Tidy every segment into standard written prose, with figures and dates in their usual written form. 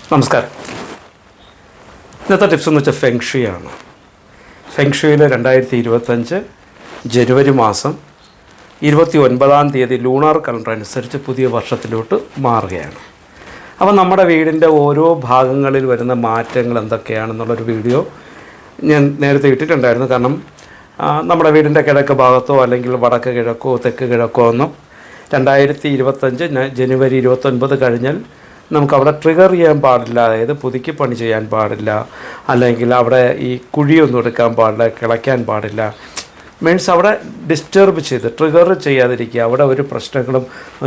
നമസ്കാരം. ഇന്നത്തെ ടിപ്സ് എന്ന് വെച്ചാൽ ഫെങ്ഷുയാണ്. ഫെങ്ഷുയിൽ 2025 ജനുവരി മാസം 29-ാം തീയതി ലൂണാർ കലണ്ടർ അനുസരിച്ച് പുതിയ വർഷത്തിലോട്ട് മാറുകയാണ്. അപ്പോൾ നമ്മുടെ വീടിൻ്റെ ഓരോ ഭാഗങ്ങളിൽ വരുന്ന മാറ്റങ്ങൾ എന്തൊക്കെയാണെന്നുള്ളൊരു വീഡിയോ ഞാൻ നേരത്തെ ഇട്ടിട്ടുണ്ടായിരുന്നു. കാരണം നമ്മുടെ വീടിൻ്റെ കിഴക്ക് ഭാഗത്തോ അല്ലെങ്കിൽ വടക്ക് കിഴക്കോ തെക്ക് കിഴക്കോ ഒന്നും 2025 ജനുവരി 29 കഴിഞ്ഞാൽ നമുക്കവിടെ ട്രിഗർ ചെയ്യാൻ പാടില്ല. അതായത് പുതുക്കി പണി ചെയ്യാൻ പാടില്ല, അല്ലെങ്കിൽ അവിടെ ഈ കുഴിയൊന്നും എടുക്കാൻ പാടില്ല, കിളയ്ക്കാൻ പാടില്ല. മീൻസ് അവിടെ ഡിസ്റ്റർബ് ചെയ്ത് ട്രിഗർ ചെയ്യാതിരിക്കുക. അവിടെ ഒരു പ്രശ്നങ്ങളും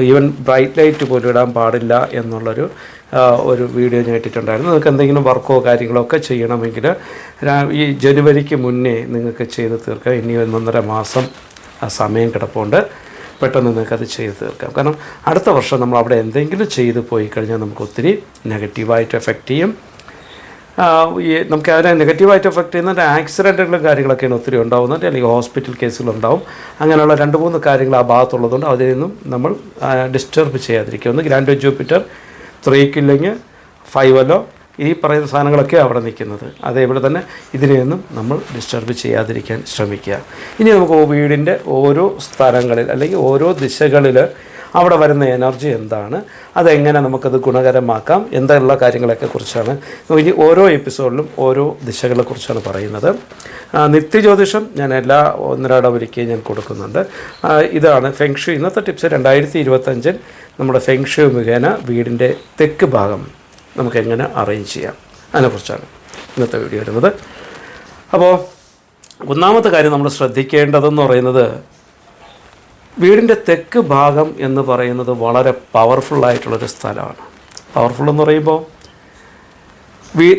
ഈവൻ ബ്രൈറ്റ് ലൈറ്റ് പോലും ഇടാൻ പാടില്ല എന്നുള്ളൊരു ഒരു വീഡിയോ ഞാൻ ഇട്ടിട്ടുണ്ടായിരുന്നു. നിങ്ങൾക്ക് എന്തെങ്കിലും വർക്കോ കാര്യങ്ങളോ ഒക്കെ ചെയ്യണമെങ്കിൽ ഈ ജനുവരിക്ക് മുന്നേ നിങ്ങൾക്ക് ചെയ്ത് തീർക്കാം. ഇനി 1.5 മാസം സമയം കിടപ്പുണ്ട്. പെട്ടെന്ന് നിങ്ങൾക്കത് ചെയ്ത് തീർക്കാം. കാരണം അടുത്ത വർഷം നമ്മൾ അവിടെ എന്തെങ്കിലും ചെയ്ത് പോയി കഴിഞ്ഞാൽ നമുക്ക് ഒത്തിരി നെഗറ്റീവായിട്ട് എഫക്റ്റ് ചെയ്യും. നമുക്ക് അതിനെ നെഗറ്റീവായിട്ട് എഫക്റ്റ് ചെയ്യുന്ന ആക്സിഡൻറ്റുകളും കാര്യങ്ങളൊക്കെയാണ് ഒത്തിരി ഉണ്ടാകുന്നത്, അല്ലെങ്കിൽ ഹോസ്പിറ്റൽ കേസുകളുണ്ടാവും. അങ്ങനെയുള്ള 2-3 കാര്യങ്ങൾ ആ ഭാഗത്തുള്ളതുകൊണ്ട് അതിൽ നിന്നും നമ്മൾ ഡിസ്റ്റർബ് ചെയ്യാതിരിക്കുക. ഒന്ന് ഗ്രാൻഡ് ജൂപ്പിറ്റർ 3 ഇല്ലെങ്കിൽ 5 ഈ പറയുന്ന സാധനങ്ങളൊക്കെ അവിടെ നിൽക്കുന്നത്. അതേപോലെ തന്നെ ഇതിനെയൊന്നും നമ്മൾ ഡിസ്റ്റർബ് ചെയ്യാതിരിക്കാൻ ശ്രമിക്കുക. ഇനി നമുക്ക് വീടിൻ്റെ ഓരോ സ്ഥലങ്ങളിൽ അല്ലെങ്കിൽ ഓരോ ദിശകളിൽ അവിടെ വരുന്ന എനർജി എന്താണ്, അതെങ്ങനെ നമുക്കത് ഗുണകരമാക്കാം എന്നുള്ള കാര്യങ്ങളൊക്കെ കുറിച്ചാണ് ഇനി ഓരോ എപ്പിസോഡിലും ഓരോ ദിശകളെക്കുറിച്ചാണ് പറയുന്നത്. നിത്യജ്യോതിഷം ഞാൻ എല്ലാ 1-2 ഒരിക്കലും ഞാൻ കൊടുക്കുന്നുണ്ട്. ഇതാണ് ഫെങ്ഷു. ഇന്നത്തെ ടിപ്സ് 2025 നമ്മുടെ ഫെങ്ഷു മുഖേന വീടിൻ്റെ തെക്ക് ഭാഗം നമുക്ക് എങ്ങനെ അറേഞ്ച് ചെയ്യാം അതിനെക്കുറിച്ചാണ് ഇന്നത്തെ വീഡിയോ വരുന്നത്. അപ്പോൾ ഒന്നാമത്തെ കാര്യം നമ്മൾ ശ്രദ്ധിക്കേണ്ടതെന്ന് പറയുന്നത്, വീടിൻ്റെ തെക്ക് ഭാഗം എന്ന് പറയുന്നത് വളരെ പവർഫുള്ളായിട്ടുള്ളൊരു സ്ഥലമാണ്. പവർഫുൾ എന്ന് പറയുമ്പോൾ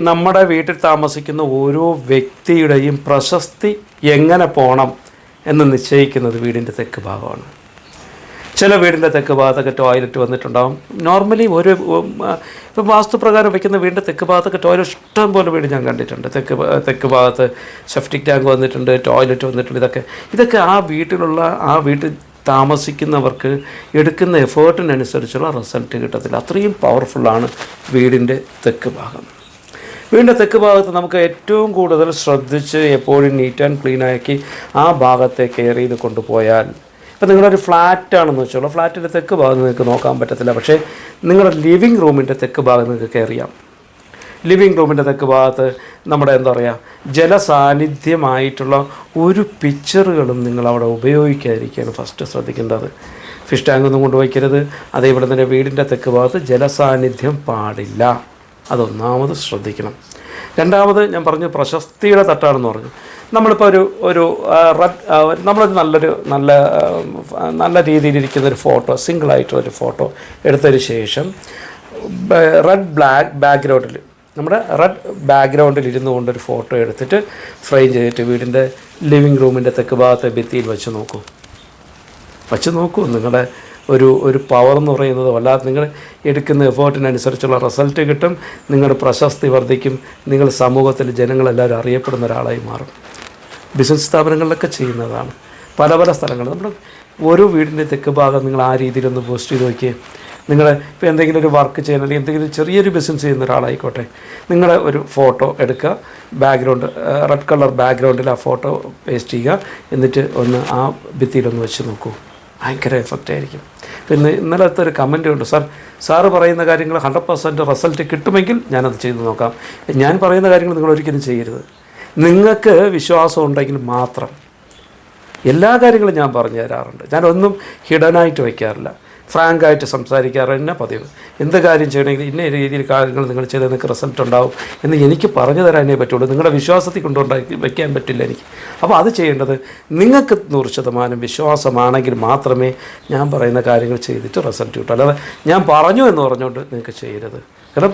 നമ്മുടെ വീട്ടിൽ താമസിക്കുന്ന ഓരോ വ്യക്തിയുടെയും പ്രശസ്തി എങ്ങനെ പോകണം എന്ന് നിശ്ചയിക്കുന്നത് വീടിൻ്റെ തെക്ക് ഭാഗമാണ്. ചില വീടിൻ്റെ തെക്ക് ഭാഗത്തൊക്കെ ടോയ്ലറ്റ് വന്നിട്ടുണ്ടാകും. നോർമലി ഇപ്പോൾ വാസ്തുപ്രകാരം വയ്ക്കുന്ന വീടിൻ്റെ തെക്ക് ഭാഗത്തൊക്കെ ടോയ്ലറ്റ് ഇഷ്ടം പോലെ വീട് ഞാൻ കണ്ടിട്ടുണ്ട്. തെക്ക് ഭാഗത്ത് സെപ്റ്റിക് ടാങ്ക് വന്നിട്ടുണ്ട്, ടോയ്ലറ്റ് വന്നിട്ടുണ്ട്. ഇതൊക്കെ ആ വീട്ടിൽ താമസിക്കുന്നവർക്ക് എടുക്കുന്ന എഫേർട്ടിനനുസരിച്ചുള്ള റിസൾട്ട് കിട്ടത്തില്ല. അത്രയും പവർഫുള്ളാണ് വീടിൻ്റെ തെക്ക് ഭാഗം. വീടിൻ്റെ തെക്ക് ഭാഗത്ത് നമുക്ക് ഏറ്റവും കൂടുതൽ ശ്രദ്ധിച്ച് എപ്പോഴും നീറ്റ് ആൻഡ് ക്ലീൻ ആക്കി ആ ഭാഗത്തെ കെയർ ചെയ്ത് കൊണ്ടുപോയാൽ, ഇപ്പോൾ നിങ്ങളൊരു ഫ്ലാറ്റാണെന്ന് വെച്ചോളൂ, ഫ്ലാറ്റിൻ്റെ തെക്ക് ഭാഗം നിങ്ങൾക്ക് നോക്കാൻ പറ്റത്തില്ല. പക്ഷേ നിങ്ങളുടെ ലിവിങ് റൂമിൻ്റെ തെക്ക് ഭാഗം നിങ്ങൾക്ക് കെയർ ചെയ്യാം. ലിവിങ് റൂമിൻ്റെ തെക്ക് ഭാഗത്ത് നമ്മുടെ ജലസാന്നിധ്യമായിട്ടുള്ള ഒരു പിക്ചറുകളും നിങ്ങളവിടെ ഉപയോഗിക്കാതിരിക്കുകയാണ് ഫസ്റ്റ് ശ്രദ്ധിക്കേണ്ടത്. ഫിഷ് ടാങ്കൊന്നും കൊണ്ടുവയ്ക്കരുത്. അതേപോലെ തന്നെ വീടിൻ്റെ തെക്ക് ഭാഗത്ത് ജലസാന്നിധ്യം പാടില്ല. അതൊന്നാമത് ശ്രദ്ധിക്കണം. രണ്ടാമത് ഞാൻ പറഞ്ഞു പ്രശസ്തിയുടെ തട്ടാണെന്ന് പറഞ്ഞു. നമ്മളിപ്പോൾ ഒരു നമ്മളൊരു നല്ല രീതിയിലിരിക്കുന്നൊരു ഫോട്ടോ, സിംഗിളായിട്ടുള്ളൊരു ഫോട്ടോ എടുത്തതിന് ശേഷം റെഡ് ബാക്ക്ഗ്രൗണ്ടിൽ ഇരുന്നു കൊണ്ടൊരു ഫോട്ടോ എടുത്തിട്ട് ഫ്രെയിം ചെയ്തിട്ട് വീടിൻ്റെ ലിവിങ് റൂമിൻ്റെ തെക്ക് ഭാഗത്തെ ഭിത്തിയിൽ വെച്ച് നോക്കൂ. നിങ്ങളുടെ ഒരു പവർ എന്ന് പറയുന്നത് വല്ലാതെ നിങ്ങൾ എടുക്കുന്ന എഫേർട്ടിനനുസരിച്ചുള്ള റിസൾട്ട് കിട്ടും. നിങ്ങളുടെ പ്രശസ്തി വർദ്ധിക്കും. നിങ്ങൾ സമൂഹത്തിൽ ജനങ്ങളെല്ലാവരും അറിയപ്പെടുന്ന ഒരാളായി മാറും. ബിസിനസ് സ്ഥാപനങ്ങളിലൊക്കെ ചെയ്യുന്നതാണ്. പല സ്ഥലങ്ങളിൽ നമ്മുടെ ഓരോ വീടിൻ്റെ തെക്ക് ഭാഗം നിങ്ങൾ ആ രീതിയിലൊന്ന് പോസ്റ്റ് ചെയ്ത് നോക്കിയേ. നിങ്ങൾ ഇപ്പോൾ എന്തെങ്കിലും ഒരു വർക്ക് ചെയ്യാൻ അല്ലെങ്കിൽ എന്തെങ്കിലും ചെറിയൊരു ബിസിനസ് ചെയ്യുന്ന ഒരാളായിക്കോട്ടെ, നിങ്ങളുടെ ഒരു ഫോട്ടോ എടുക്കുക, റെഡ് കളർ ബാക്ക്ഗ്രൗണ്ടിൽ ആ ഫോട്ടോ പേസ്റ്റ് ചെയ്യുക, എന്നിട്ട് ഒന്ന് ആ ഭിത്തിയിലൊന്ന് വെച്ച് നോക്കൂ. ഭയങ്കര എഫക്റ്റ് ആയിരിക്കും. പിന്നെ ഇന്നലത്തെ ഒരു കമൻറ്റ് ഉണ്ട്, സാറ് പറയുന്ന കാര്യങ്ങൾ 100% റിസൾട്ട് കിട്ടുമെങ്കിൽ ഞാനത് ചെയ്ത് നോക്കാം. ഞാൻ പറയുന്ന കാര്യങ്ങൾ നിങ്ങൾ ഒരിക്കലും ചെയ്യരുത്. നിങ്ങൾക്ക് വിശ്വാസം ഉണ്ടെങ്കിൽ മാത്രം. എല്ലാ കാര്യങ്ങളും ഞാൻ പറഞ്ഞു തരാറുണ്ട്. ഞാനൊന്നും ഹിഡനായിട്ട് വയ്ക്കാറില്ല. ഫ്രാങ്കായിട്ട് സംസാരിക്കാറ് തന്നെ പതിവ്. എന്ത് കാര്യം ചെയ്യണമെങ്കിൽ ഇന്ന രീതിയിൽ കാര്യങ്ങൾ നിങ്ങൾ ചെയ്ത് നിങ്ങൾക്ക് റിസൾട്ട് ഉണ്ടാവും എന്ന് എനിക്ക് പറഞ്ഞു തരാനേ പറ്റുള്ളൂ. നിങ്ങളുടെ വിശ്വാസത്തിൽ വയ്ക്കാൻ പറ്റില്ല എനിക്ക്. അപ്പോൾ അത് ചെയ്യേണ്ടത് നിങ്ങൾക്ക് 100% വിശ്വാസമാണെങ്കിൽ മാത്രമേ ഞാൻ പറയുന്ന കാര്യങ്ങൾ ചെയ്തിട്ട് റിസൾട്ട് കിട്ടൂ. അല്ലാതെ ഞാൻ പറഞ്ഞു എന്ന് പറഞ്ഞുകൊണ്ട് നിങ്ങൾക്ക് ചെയ്യരുത്. കാരണം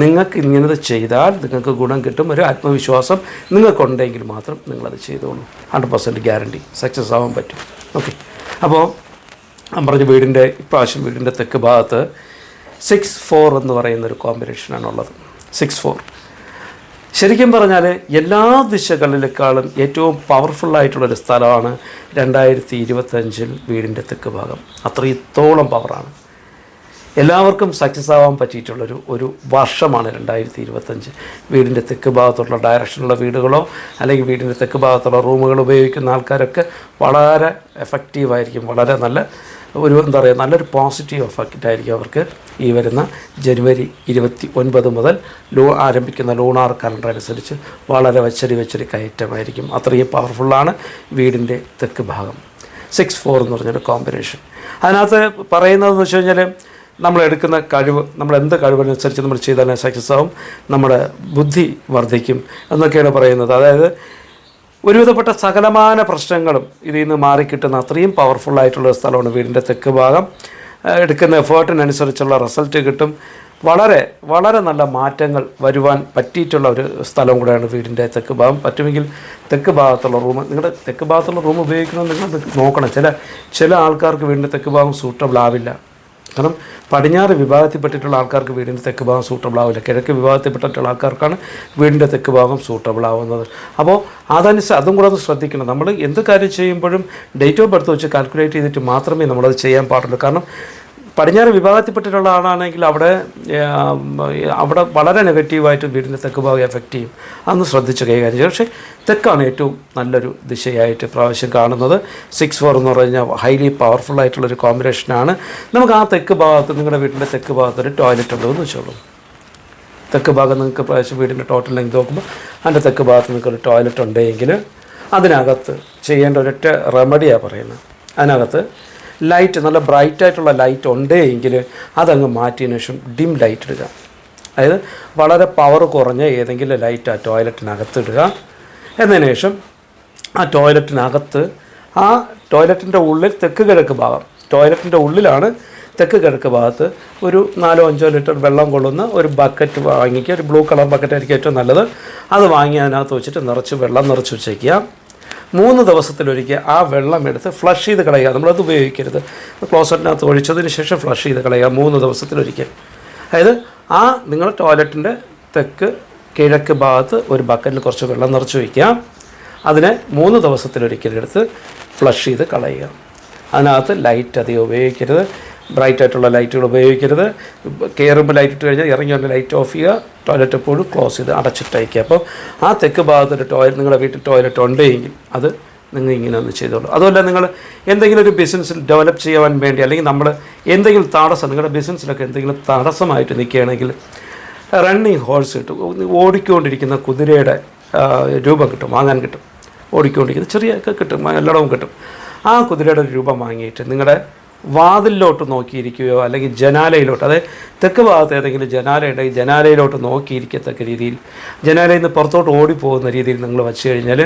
നിങ്ങൾക്ക് ഇങ്ങനത് ചെയ്താൽ നിങ്ങൾക്ക് ഗുണം കിട്ടും. ഒരു ആത്മവിശ്വാസം നിങ്ങൾക്കുണ്ടെങ്കിൽ മാത്രം നിങ്ങളത് ചെയ്തോളൂ. 100% ഗ്യാരണ്ടി സക്സസ് ആവാൻ പറ്റും. ഓക്കെ. അപ്പോൾ ഞാൻ പറഞ്ഞ ഇപ്രാവശ്യം വീടിൻ്റെ തെക്ക് ഭാഗത്ത് 6-4 എന്ന് പറയുന്നൊരു കോമ്പിനേഷനാണുള്ളത്. 6-4 ശരിക്കും പറഞ്ഞാൽ എല്ലാ ദിശകളിലേക്കാളും ഏറ്റവും പവർഫുള്ളായിട്ടുള്ളൊരു സ്ഥലമാണ് 2025 വീടിൻ്റെ തെക്ക് ഭാഗം. അത്രത്തോളം പവറാണ്. എല്ലാവർക്കും സക്സസ് ആവാൻ പറ്റിയിട്ടുള്ളൊരു വർഷമാണ് 2025. വീടിൻ്റെ തെക്ക് ഭാഗത്തുള്ള ഡയറക്ഷനുള്ള വീടുകളോ അല്ലെങ്കിൽ വീടിൻ്റെ തെക്ക് ഭാഗത്തുള്ള റൂമുകൾ ഉപയോഗിക്കുന്ന ആൾക്കാരൊക്കെ വളരെ എഫക്റ്റീവായിരിക്കും. വളരെ നല്ല നല്ലൊരു പോസിറ്റീവ് എഫക്റ്റായിരിക്കും അവർക്ക് ഈ വരുന്ന ജനുവരി 29 മുതൽ ആരംഭിക്കുന്ന ലൂണാർ കലണ്ടർ അനുസരിച്ച് വളരെ വെച്ചടി കയറ്റമായിരിക്കും. അത്രയും പവർഫുള്ളാണ് വീടിൻ്റെ തെക്ക് ഭാഗം. 6-4 എന്ന് പറഞ്ഞൊരു കോമ്പിനേഷൻ. അതിനകത്ത് പറയുന്നതെന്ന് വെച്ച് കഴിഞ്ഞാൽ നമ്മളെടുക്കുന്ന കഴിവ്, നമ്മളെന്ത് കഴിവനുസരിച്ച് നമ്മൾ ചെയ്താൽ സക്സസ് ആവും, നമ്മുടെ ബുദ്ധി വർദ്ധിക്കും എന്നൊക്കെയാണ് പറയുന്നത്. അതായത് ഒരുവിധപ്പെട്ട സകലമാന പ്രശ്നങ്ങളും ഇതിൽ നിന്ന് മാറിക്കിട്ടുന്ന അത്രയും പവർഫുള്ളായിട്ടുള്ള സ്ഥലമാണ് വീടിൻ്റെ തെക്ക് ഭാഗം. എടുക്കുന്ന എഫേർട്ടിനനുസരിച്ചുള്ള റിസൾട്ട് കിട്ടും. വളരെ വളരെ നല്ല മാറ്റങ്ങൾ വരുവാൻ പറ്റിയിട്ടുള്ള ഒരു സ്ഥലം കൂടെയാണ് വീടിൻ്റെ തെക്ക് ഭാഗം. പറ്റുമെങ്കിൽ തെക്ക് ഭാഗത്തുള്ള റൂം, നിങ്ങളുടെ തെക്ക് ഭാഗത്തുള്ള റൂം ഉപയോഗിക്കുന്നത് നിങ്ങൾ നോക്കണം. ചില ആൾക്കാർക്ക് വീടിൻ്റെ തെക്ക് ഭാഗം സൂട്ടബിൾ ആവില്ല. കാരണം പടിഞ്ഞാറ് വിഭാഗത്തിൽപ്പെട്ടിട്ടുള്ള ആൾക്കാർക്ക് വീടിൻ്റെ തെക്ക് ഭാഗം സൂട്ടബിൾ ആവില്ല. കിഴക്ക് വിഭാഗത്തിൽപ്പെട്ടിട്ടുള്ള ആൾക്കാർക്കാണ് വീടിൻ്റെ തെക്ക് ഭാഗം സൂട്ടബിൾ ആവുന്നത്. അപ്പോൾ അതും കൂടെ ഒന്ന് ശ്രദ്ധിക്കണം. നമ്മൾ എന്ത് കാര്യം ചെയ്യുമ്പോഴും ഡേറ്റ് ഓഫ് ബർത്ത് വെച്ച് കാൽക്കുലേറ്റ് ചെയ്തിട്ട് മാത്രമേ നമ്മളത് ചെയ്യാൻ പാടുള്ളൂ. കാരണം പടിഞ്ഞാറ് വിഭാഗത്തിൽപ്പെട്ടിട്ടുള്ള ആളാണെങ്കിൽ അവിടെ വളരെ നെഗറ്റീവായിട്ട് വീടിൻ്റെ തെക്ക് ഭാഗം എഫക്റ്റ് ചെയ്യും. അതൊന്ന് ശ്രദ്ധിച്ച് കൈകാര്യം ചെയ്യും. പക്ഷേ തെക്കാണ് ഏറ്റവും നല്ലൊരു ദിശയായിട്ട് പ്രാവശ്യം കാണുന്നത്. 6-4 എന്ന് പറഞ്ഞാൽ ഹൈലി പവർഫുള്ളായിട്ടുള്ളൊരു കോമ്പിനേഷനാണ്. നമുക്ക് ആ തെക്ക് ഭാഗത്ത്, നിങ്ങളുടെ വീടിൻ്റെ തെക്ക് ഭാഗത്തൊരു ടോയ്ലറ്റ് ഉണ്ടെന്ന് വെച്ചോളൂ. തെക്ക് ഭാഗം നിങ്ങൾക്ക് പ്രാവശ്യം വീടിൻ്റെ ടോട്ടൽ ലെങ്ത് നോക്കുമ്പോൾ അതിൻ്റെ തെക്ക് ഭാഗത്ത് നിങ്ങൾക്കൊരു ടോയ്ലറ്റ് ഉണ്ടെങ്കിൽ അതിനകത്ത് ചെയ്യേണ്ട ഒരൊറ്റ റെമഡിയാണ് പറയുന്നത്. അതിനകത്ത് ലൈറ്റ്, നല്ല ബ്രൈറ്റായിട്ടുള്ള ലൈറ്റ് ഉണ്ടെങ്കിൽ അതങ്ങ് മാറ്റിയതിന് ശേഷം ഡിം ലൈറ്റ് ഇടുക. അതായത് വളരെ പവർ കുറഞ്ഞ ഏതെങ്കിലും ലൈറ്റ് ആ ടോയ്ലറ്റിനകത്ത് ഇടുക. എന്നതിന് ശേഷം ആ ടോയ്ലറ്റിൻ്റെ ഉള്ളിൽ തെക്ക് കിഴക്ക് ഭാഗം, ടോയ്ലറ്റിൻ്റെ ഉള്ളിലാണ് തെക്ക് കിഴക്ക് ഭാഗത്ത് ഒരു 4-5 ലിറ്റർ വെള്ളം കൊള്ളുന്ന ഒരു ബക്കറ്റ് വാങ്ങിക്കുക. ഒരു ബ്ലൂ കളർ ബക്കറ്റായിരിക്കും ഏറ്റവും നല്ലത്. അത് വാങ്ങി അതിനകത്ത് വെച്ചിട്ട് വെള്ളം നിറച്ച് വെച്ചേക്കുക. 3 ദിവസത്തിലൊരിക്കൽ ആ വെള്ളം എടുത്ത് ഫ്ലഷ് ചെയ്ത് കളയുക. നമ്മളത് ഉപയോഗിക്കരുത്. ക്ലോസറ്റിനകത്ത് ഒഴിച്ചതിന് ശേഷം ഫ്ലഷ് ചെയ്ത് കളയുക 3 ദിവസത്തിലൊരിക്കൽ. അതായത് നിങ്ങളുടെ ടോയ്ലറ്റിൻ്റെ തെക്ക് കിഴക്ക് ഭാഗത്ത് ഒരു ബക്കറ്റിൽ കുറച്ച് വെള്ളം നിറച്ച് വയ്ക്കുക. അതിനെ 3 ദിവസത്തിലൊരിക്കൽ എടുത്ത് ഫ്ലഷ് ചെയ്ത് കളയുക. അതിനകത്ത് ലൈറ്റ് അധികം ഉപയോഗിക്കരുത്. ബ്രൈറ്റായിട്ടുള്ള ലൈറ്റുകൾ ഉപയോഗിക്കരുത്. കയറുമ്പോൾ ലൈറ്റ് ഇട്ട് കഴിഞ്ഞാൽ ഇറങ്ങി വന്ന് ലൈറ്റ് ഓഫ് ചെയ്യുക. ടോയ്ലറ്റ് എപ്പോഴും ക്ലോസ് ചെയ്ത് അടച്ചിട്ടയക്കുക. അപ്പോൾ ആ തെക്ക് ഭാഗത്തൊരു നിങ്ങളുടെ വീട്ടിൽ ടോയ്ലറ്റ് ഉണ്ടെങ്കിൽ അത് നിങ്ങൾ ഇങ്ങനെ ഒന്ന് ചെയ്തോളൂ. അതുമല്ല, നിങ്ങൾ എന്തെങ്കിലും ഒരു ബിസിനസ്സിൽ ഡെവലപ്പ് ചെയ്യാൻ വേണ്ടി, അല്ലെങ്കിൽ നമ്മൾ എന്തെങ്കിലും തടസ്സം, നിങ്ങളുടെ ബിസിനസ്സിലൊക്കെ എന്തെങ്കിലും തടസ്സമായിട്ട് നിൽക്കുകയാണെങ്കിൽ റണ്ണിങ് ഹോഴ്സ് കിട്ടും. ഓടിക്കൊണ്ടിരിക്കുന്ന കുതിരയുടെ രൂപം കിട്ടും, വാങ്ങാൻ കിട്ടും. ഓടിക്കൊണ്ടിരിക്കുന്ന ചെറിയൊക്കെ കിട്ടും, എല്ലായിടവും കിട്ടും. ആ കുതിരയുടെ രൂപം വാങ്ങിയിട്ട് നിങ്ങളുടെ വാതിലിലോട്ട് നോക്കിയിരിക്കുകയോ അല്ലെങ്കിൽ ജനാലയിലോട്ട്, അതായത് തെക്ക് ഭാഗത്ത് ഏതെങ്കിലും ജനാല ഉണ്ടെങ്കിൽ ജനാലയിലോട്ട് നോക്കിയിരിക്കത്തക്ക രീതിയിൽ, ജനാലയിൽ നിന്ന് പുറത്തോട്ട് ഓടിപ്പോകുന്ന രീതിയിൽ നിങ്ങൾ വച്ച് കഴിഞ്ഞാൽ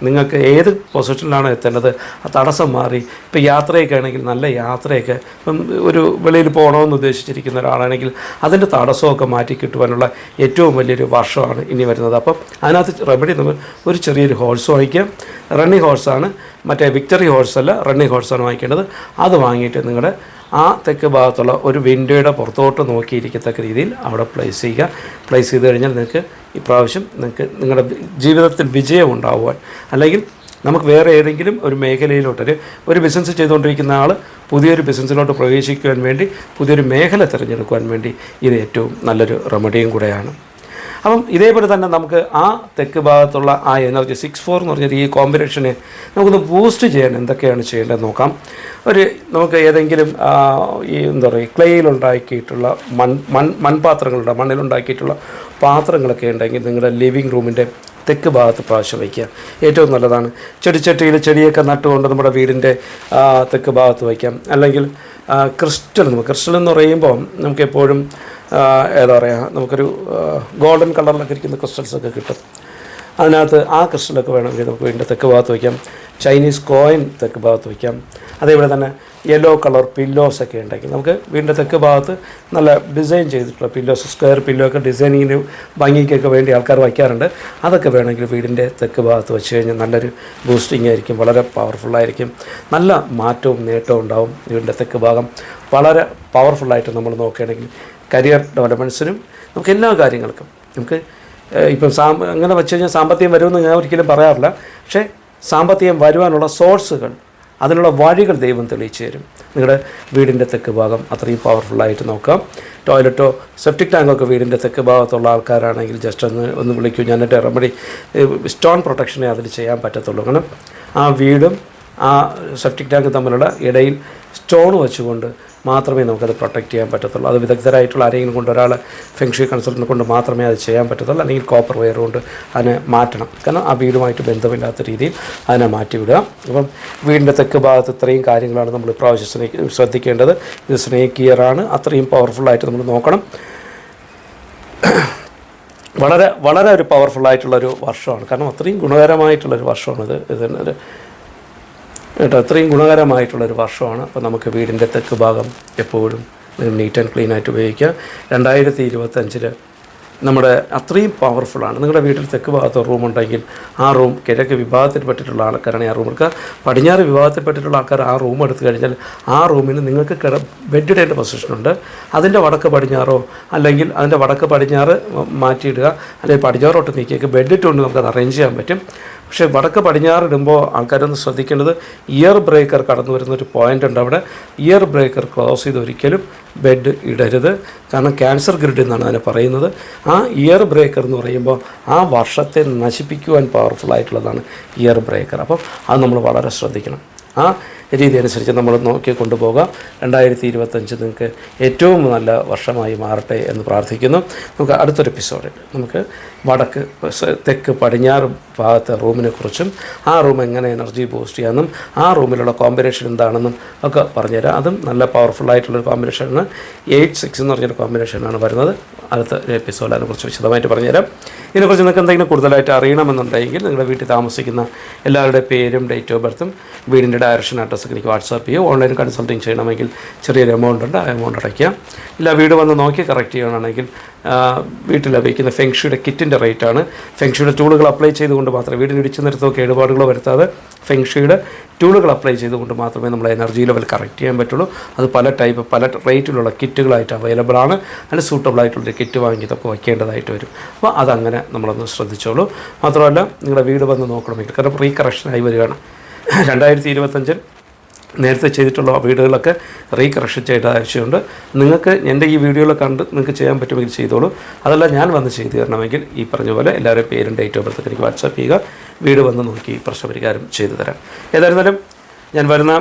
നിങ്ങൾക്ക് ഏത് പൊസിഷനിലാണോ എത്തേണ്ടത് ആ തടസ്സം മാറി. ഇപ്പോൾ യാത്രയൊക്കെ ആണെങ്കിൽ, നല്ല യാത്രയൊക്കെ, ഇപ്പം ഒരു വെളിയിൽ പോകണമെന്ന് ഉദ്ദേശിച്ചിരിക്കുന്ന ഒരാളാണെങ്കിൽ അതിൻ്റെ തടസ്സമൊക്കെ മാറ്റി കിട്ടുവാനുള്ള ഏറ്റവും വലിയൊരു വർഷമാണ് ഇനി വരുന്നത്. അപ്പം അതിനകത്ത് റെമഡി നമ്മൾ ഒരു ചെറിയൊരു ഹോഴ്സ് വാങ്ങിക്കുക. റണ്ണിങ് ഹോഴ്സാണ്, മറ്റേ വിക്ടറി ഹോഴ്സല്ല, റണ്ണിങ് ഹോഴ്സാണ് വാങ്ങിക്കേണ്ടത്. അത് വാങ്ങിയിട്ട് നിങ്ങളുടെ ആ തെക്ക് ഭാഗത്തുള്ള ഒരു വിൻഡോയുടെ പുറത്തോട്ട് നോക്കിയിരിക്കത്തക്ക രീതിയിൽ അവിടെ പ്ലേസ് ചെയ്യുക. പ്ലേസ് ചെയ്ത് കഴിഞ്ഞാൽ നിങ്ങൾക്ക് ഇപ്രാവശ്യം നിങ്ങളുടെ ജീവിതത്തിൽ വിജയം ഉണ്ടാകുവാൻ, അല്ലെങ്കിൽ നമുക്ക് വേറെ ഏതെങ്കിലും ഒരു മേഖലയിലോട്ട്, ഒരു ബിസിനസ് ചെയ്തുകൊണ്ടിരിക്കുന്ന ആൾ പുതിയൊരു ബിസിനസ്സിലോട്ട് പ്രവേശിക്കുവാൻ വേണ്ടി, പുതിയൊരു മേഖല തിരഞ്ഞെടുക്കുവാൻ വേണ്ടി ഇത് ഏറ്റവും നല്ലൊരു റെമഡിയും കൂടെയാണ്. അപ്പം ഇതേപോലെ തന്നെ നമുക്ക് ആ തെക്ക് ഭാഗത്തുള്ള ആ എനർജി 6-4 എന്ന് പറഞ്ഞാൽ ഈ കോമ്പിനേഷനെ നമുക്കൊന്ന് ബൂസ്റ്റ് ചെയ്യാൻ എന്തൊക്കെയാണ് ചെയ്യേണ്ടത് നോക്കാം. നമുക്ക് ഏതെങ്കിലും ക്ലേയിലുണ്ടാക്കിയിട്ടുള്ള മൺപാത്രങ്ങളുണ്ട്, മണ്ണിലുണ്ടാക്കിയിട്ടുള്ള പാത്രങ്ങളൊക്കെ ഉണ്ടെങ്കിൽ നിങ്ങളുടെ ലിവിങ് റൂമിൻ്റെ തെക്ക് ഭാഗത്ത് പ്രാവശ്യം വയ്ക്കുക, ഏറ്റവും നല്ലതാണ്. ചെടിച്ചട്ടിയിൽ ചെടിയൊക്കെ നട്ടുകൊണ്ട് നമ്മുടെ വീടിൻ്റെ തെക്ക് ഭാഗത്ത് വയ്ക്കാം. അല്ലെങ്കിൽ ക്രിസ്റ്റൽ എന്ന് പറയുമ്പോൾ നമുക്കെപ്പോഴും നമുക്കൊരു ഗോൾഡൻ കളറിലൊക്കെ ഇരിക്കുന്ന ക്രിസ്റ്റൽസൊക്കെ കിട്ടും. അതിനകത്ത് ആ ക്രിസ്റ്റലൊക്കെ വേണമെങ്കിൽ നമുക്ക് വീടിൻ്റെ തെക്ക് ഭാഗത്ത് വയ്ക്കാം. ചൈനീസ് കോയിൻ തെക്ക് ഭാഗത്ത് വയ്ക്കാം. അതേപോലെ തന്നെ യെല്ലോ കളർ പില്ലോസൊക്കെ ഉണ്ടെങ്കിൽ നമുക്ക് വീടിൻ്റെ തെക്ക് ഭാഗത്ത് നല്ല ഡിസൈൻ ചെയ്തിട്ടുള്ള പില്ലോസ്, സ്ക്വയർ പില്ലോ ഒക്കെ ഡിസൈനിങ്ങിന് ഭംഗിക്കൊക്കെ വേണ്ടി ആൾക്കാർ വയ്ക്കാറുണ്ട്. അതൊക്കെ വേണമെങ്കിൽ വീടിൻ്റെ തെക്ക് ഭാഗത്ത് വെച്ച് കഴിഞ്ഞാൽ നല്ലൊരു ബൂസ്റ്റിംഗ് ആയിരിക്കും, വളരെ പവർഫുള്ളായിരിക്കും, നല്ല മാറ്റവും നേട്ടവും ഉണ്ടാവും. വീടിൻ്റെ തെക്ക് ഭാഗം വളരെ പവർഫുള്ളായിട്ട് നമ്മൾ നോക്കുകയാണെങ്കിൽ കരിയർ ഡെവലപ്മെൻറ്റ്സിനും നമുക്ക് എല്ലാ കാര്യങ്ങൾക്കും നമുക്ക് ഇപ്പം അങ്ങനെ വെച്ച് കഴിഞ്ഞാൽ സാമ്പത്തികം വരുമെന്ന് ഞാൻ ഒരിക്കലും പറയാറില്ല. പക്ഷേ സാമ്പത്തികം വരുവാനുള്ള സോഴ്സുകൾ അതിനുള്ള വഴികൾ ദൈവം തെളിയിച്ചു തരും. നിങ്ങളുടെ വീടിൻ്റെ തെക്ക് ഭാഗം അത്രയും പവർഫുള്ളായിട്ട് നോക്കാം. ടോയ്ലറ്റോ സെപ്റ്റിക് ടാങ്കൊക്കെ വീടിൻ്റെ തെക്ക് ഭാഗത്തുള്ള ആൾക്കാരാണെങ്കിൽ ജസ്റ്റ് ഒന്ന് വിളിക്കൂ. ഞാൻ എൻ്റെ റെമഡി സ്റ്റോൺ പ്രൊട്ടക്ഷനെ അതിൽ ചെയ്യാൻ പറ്റത്തുള്ളൂ. കാരണം ആ വീടും ആ സെപ്റ്റിക് ടാങ്ക് തമ്മിലുള്ള ഇടയിൽ സ്റ്റോൺ വെച്ചുകൊണ്ട് മാത്രമേ നമുക്കത് പ്രൊട്ടക്റ്റ് ചെയ്യാൻ പറ്റത്തുള്ളൂ. അത് വിദഗ്ധരായിട്ടുള്ള ആരെങ്കിലും കൊണ്ട്, ഒരാളെ ഫെങ്ഷി കൺസൾട്ടൻറ്റ് കൊണ്ട് മാത്രമേ അത് ചെയ്യാൻ പറ്റത്തുള്ളൂ. അല്ലെങ്കിൽ കോപ്പർ വയർ കൊണ്ട് അതിനെ മാറ്റണം. കാരണം ആ വീടുമായിട്ട് ബന്ധമില്ലാത്ത രീതിയിൽ അതിനെ മാറ്റിവിടുക. അപ്പം വീടിൻ്റെ തെക്ക് ഭാഗത്ത് ഇത്രയും കാര്യങ്ങളാണ് നമ്മൾ ഇപ്രാവശ്യം ശ്രദ്ധിക്കേണ്ടത്. ഇത് സ്നേക്ക് ഇയറാണ്. അത്രയും പവർഫുള്ളായിട്ട് നമ്മൾ നോക്കണം. വളരെ വളരെ ഒരു പവർഫുള്ളായിട്ടുള്ളൊരു വർഷമാണ്. കാരണം അത്രയും ഗുണകരമായിട്ടുള്ളൊരു വർഷമാണ് ഇത് കേട്ടോ. അത്രയും ഗുണകരമായിട്ടുള്ളൊരു വർഷമാണ്. അപ്പോൾ നമുക്ക് വീടിൻ്റെ തെക്ക് ഭാഗം എപ്പോഴും നീറ്റ് ആൻഡ് ക്ലീൻ ആയിട്ട് ഉപയോഗിക്കുക. 2025 നമ്മുടെ അത്രയും പവർഫുള്ളാണ്. നിങ്ങളുടെ വീട്ടിൽ തെക്ക് ഭാഗത്ത് റൂമുണ്ടെങ്കിൽ ആ റൂം കിഴക്ക് വിഭാഗത്തിൽപ്പെട്ടിട്ടുള്ള ആൾക്കാരാണ് ആ റൂം എടുക്കുക. പടിഞ്ഞാറ് വിഭാഗത്തിൽപ്പെട്ടിട്ടുള്ള ആൾക്കാർ ആ റൂം എടുത്തു കഴിഞ്ഞാൽ ആ റൂമിന് നിങ്ങൾക്ക് ബെഡ് ഇടേണ്ട പൊസിഷനുണ്ട്. അതിൻ്റെ വടക്ക് പടിഞ്ഞാറോ അല്ലെങ്കിൽ അതിൻ്റെ വടക്ക് പടിഞ്ഞാറ് മാറ്റിയിടുക, അല്ലെങ്കിൽ പടിഞ്ഞാറോട്ട് നീക്കിയൊക്കെ ബെഡ് ഇട്ടുകൊണ്ട് നമുക്കത് അറേഞ്ച് ചെയ്യാൻ പറ്റും. പക്ഷേ വടക്ക് പടിഞ്ഞാറ് ഇടുമ്പോൾ ആൾക്കാരൊന്ന് ശ്രദ്ധിക്കേണ്ടത്, ഇയർ ബ്രേക്കർ കടന്നു വരുന്നൊരു പോയിൻ്റ് ഉണ്ട്. അവിടെ ഇയർ ബ്രേക്കർ ക്ലോസ് ചെയ്ത് ഒരിക്കലും ബെഡ് ഇടരുത്. കാരണം ക്യാൻസർ ഗ്രിഡ് എന്നാണ് അതിനെ പറയുന്നത്. ആ ഇയർ ബ്രേക്കർ എന്ന് പറയുമ്പോൾ ആ വർഷത്തെ നശിപ്പിക്കുവാൻ പവർഫുള്ളായിട്ടുള്ളതാണ് ഇയർ ബ്രേക്കർ. അപ്പം അത് നമ്മൾ വളരെ ശ്രദ്ധിക്കണം. ആ രീതി അനുസരിച്ച് നമ്മൾ നോക്കി കൊണ്ടുപോകാം. 2025 നിങ്ങൾക്ക് ഏറ്റവും നല്ല വർഷമായി മാറട്ടെ എന്ന് പ്രാർത്ഥിക്കുന്നു. നമുക്ക് അടുത്തൊരു എപ്പിസോഡിൽ നമുക്ക് വടക്ക് തെക്ക് പടിഞ്ഞാറ് ഭാഗത്തെ റൂമിനെക്കുറിച്ചും ആ റൂം എങ്ങനെ എനർജി ബൂസ്റ്റ് ചെയ്യാമെന്നും ആ റൂമിലുള്ള കോമ്പിനേഷൻ എന്താണെന്നും ഒക്കെ പറഞ്ഞുതരാം. അതും നല്ല പവർഫുള്ളായിട്ടുള്ളൊരു കോമ്പിനേഷനാണ്. 8-6 എന്ന് പറഞ്ഞൊരു കോമ്പിനേഷനാണ് വരുന്നത്. അടുത്ത എപ്പിസോഡിൽ അതിനെക്കുറിച്ച് വിശദമായിട്ട് പറഞ്ഞുതരാം. ഇതിനെക്കുറിച്ച് നിങ്ങൾക്ക് എന്തെങ്കിലും കൂടുതലായിട്ട് അറിയണമെന്നുണ്ടെങ്കിൽ നിങ്ങളുടെ വീട്ടിൽ താമസിക്കുന്ന എല്ലാവരുടെ പേരും ഡേറ്റ് ഓഫ് ബർത്തും വീടിൻ്റെ ഡയറക്ഷൻ അഡ്രസ്സൊക്കെ എനിക്ക് വാട്സാപ്പ് ചെയ്യുക. ഓൺലൈൻ കൺസൾട്ടിങ് ചെയ്യണമെങ്കിൽ ചെറിയൊരു എമൗണ്ട് ഉണ്ട്, ആ എമൗണ്ട് അടയ്ക്കാം. ഇല്ല വീട് വന്ന് നോക്കി കറക്റ്റ് ചെയ്യണമെങ്കിൽ വീട്ടിൽ ലഭിക്കുന്ന ഫെങ്ഷിയുടെ കിറ്റിൻ്റെ റേറ്റാണ്. ഫെങ്ഷിയുടെ ടൂളുകൾ അപ്ലൈ ചെയ്തുകൊണ്ട് മാത്രമേ, വീടിന് ഇടിച്ചു നിർത്തോ കേടുപാടുകളോ വരുത്താതെ ഫെങ്ഷിയുടെ ടൂളുകൾ അപ്ലൈ ചെയ്തുകൊണ്ട് മാത്രമേ നമ്മൾ എനർജി ലെവൽ കറക്റ്റ് ചെയ്യാൻ പറ്റുള്ളൂ. അത് പല റേറ്റിലുള്ള കിറ്റുകളായിട്ട് അവൈലബിൾ ആണ്. അതിന് സൂട്ടബിൾ ആയിട്ടുള്ളൊരു കിറ്റ് വാങ്ങി ഇതൊക്കെ വയ്ക്കേണ്ടതായിട്ട് വരും. അപ്പോൾ അതങ്ങനെ നമ്മളൊന്ന് ശ്രദ്ധിച്ചോളൂ. മാത്രമല്ല നിങ്ങളുടെ വീട് വന്ന് നോക്കണമെങ്കിൽ, കാരണം റീകറക്ഷനായി വരികയാണ് 2025 നേരത്തെ ചെയ്തിട്ടുള്ള വീടുകളൊക്കെ റീകറക്ഷൻ ചെയ്യേണ്ട ആവശ്യമുണ്ട്. നിങ്ങൾക്ക് എൻ്റെ ഈ വീഡിയോയിൽ കണ്ട് നിങ്ങൾക്ക് ചെയ്യാൻ പറ്റുമെങ്കിൽ ചെയ്തോളൂ. അതല്ല ഞാൻ വന്ന് ചെയ്തു തരണമെങ്കിൽ ഈ പറഞ്ഞ പോലെ എല്ലാവരും പേരും ഡേറ്റ് ഓഫ് ബർത്തൊക്കെ എനിക്ക് വാട്സാപ്പ് ചെയ്യുക. വീട് വന്ന് നോക്കി പ്രശ്നപരിഹാരം ചെയ്തു തരാം. ഏതായിരുന്നാലും ഞാൻ വരുന്ന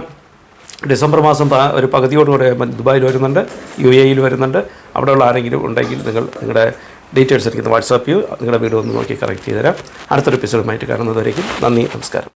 ഡിസംബർ മാസം ഒരു പകുതിയോടുകൂടെ ദുബായിൽ വരുന്നുണ്ട്, UAE വരുന്നുണ്ട്. അവിടെയുള്ള ആരെങ്കിലും ഉണ്ടെങ്കിൽ നിങ്ങളുടെ ഡീറ്റെയിൽസ് എനിക്ക് വാട്സാപ്പ് ചെയ്യൂ. നിങ്ങളുടെ വീട് വന്ന് നോക്കി കറക്റ്റ് ചെയ്തു തരാം. അടുത്തൊരു എപ്പിസോഡുമായിട്ട് കാണുന്നതുവരേക്കും നന്ദി, നമസ്കാരം.